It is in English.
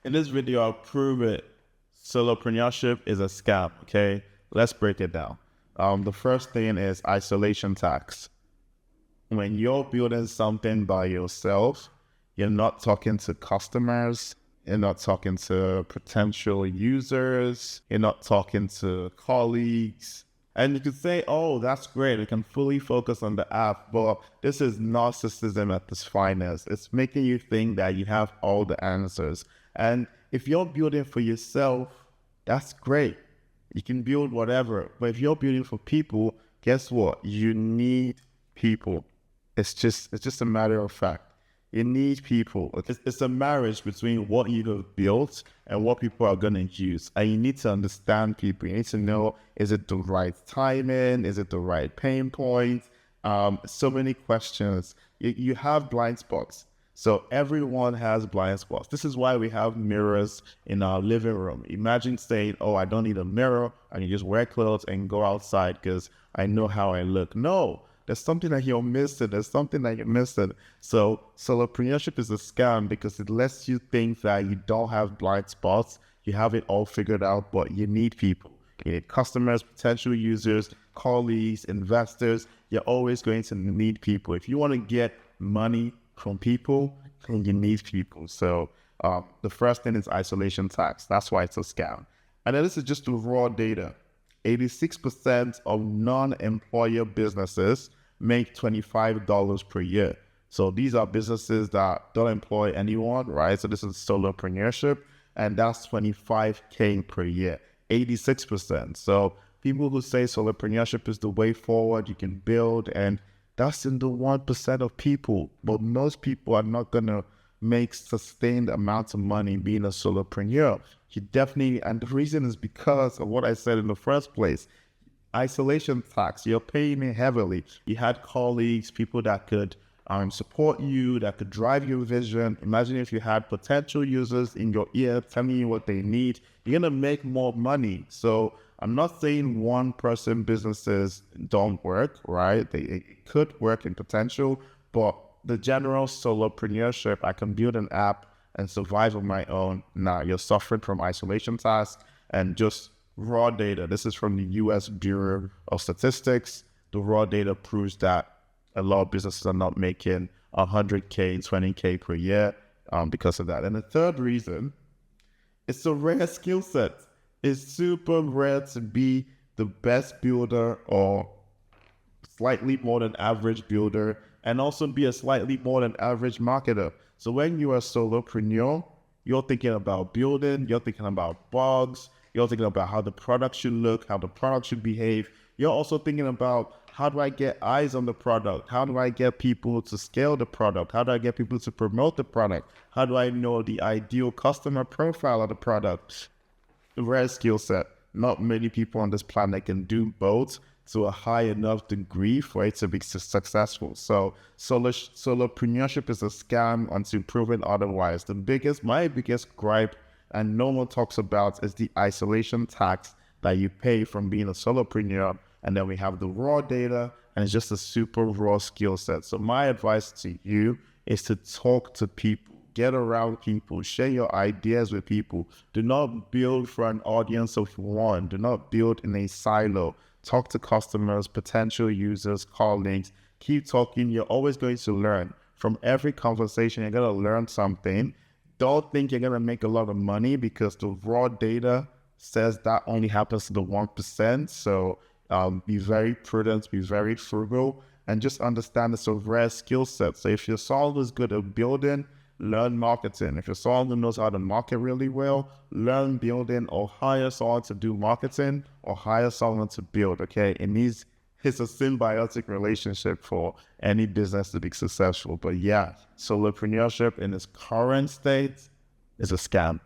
In this video, I'll prove it. Solopreneurship is a scam, okay? Let's break it down. The first thing is isolation tax. When you're building something by yourself, you're not talking to customers, you're not talking to potential users, you're not talking to colleagues. And you could say, oh, that's great, we can fully focus on the app, but this is narcissism at its finest. It's making you think that you have all the answers. And if you're building for yourself, that's great. You can build whatever. But if you're building for people, guess what? You need people. It's just a matter of fact. You need people. It's a marriage between what you have built and what people are going to use. And you need to understand people. You need to know, is it the right timing? Is it the right pain point? So many questions. You have blind spots. So everyone has blind spots. This is why we have mirrors in our living room. Imagine saying, oh, I don't need a mirror. I can just wear clothes and go outside because I know how I look. No. There's something that you're missing. There's something that you're missing. So solopreneurship is a scam because it lets you think that you don't have blind spots. You have it all figured out, but you need people. You need customers, potential users, colleagues, investors. You're always going to need people. If you want to get money from people, then you need people. So the first thing is isolation tax. That's why it's a scam. And then this is just the raw data. 86% of non-employer businesses make $25 per year. So these are businesses that don't employ anyone, right? So this is solopreneurship, and that's $25K per year, 86%. So people who say solopreneurship is the way forward, you can build, and that's in the 1% of people. But most people are not going to make sustained amounts of money being a solopreneur. You definitely, and the reason is because of what I said in the first place. Isolation tax, you're paying it heavily. You had colleagues, people that could support you, that could drive your vision. Imagine if you had potential users in your ear telling you what they need. You're going to make more money. So I'm not saying one-person businesses don't work, right? It could work in potential, but the general solopreneurship, I can build an app and survive on my own. Now you're suffering from isolation tax and just raw data. This is from the US Bureau of Statistics. The raw data proves that a lot of businesses are not making 100K, 20K per year because of that. And the third reason, it's a rare skill set. It's super rare to be the best builder or slightly more than average builder and also be a slightly more than average marketer. So when you're a solopreneur, you're thinking about building, you're thinking about bugs, you're thinking about how the product should look, how the product should behave. You're also thinking about, how do I get eyes on the product? How do I get people to scale the product? How do I get people to promote the product? How do I know the ideal customer profile of the product? A rare skill set. Not many people on this planet can do both to a high enough degree for it to be successful. So solopreneurship is a scam until proven otherwise. My biggest gripe, and no one talks about, is the isolation tax that you pay from being a solopreneur. And then we have the raw data, and it's just a super raw skill set. So my advice to you is to talk to people, get around people, share your ideas with people. Do not build for an audience of one. Do not build in a silo. Talk to customers, potential users, colleagues. Keep talking. You're always going to learn. From every conversation, you're going to learn something. Don't think you're going to make a lot of money because the raw data says that only happens to the 1%. So be very prudent, be very frugal, and just understand it's a rare skill set. So if you're someone who's good at building, learn marketing. If you're someone who knows how to market really well, learn building, or hire someone to do marketing, or hire someone to build, okay? It's a symbiotic relationship for any business to be successful. But yeah, solopreneurship in its current state is a scam.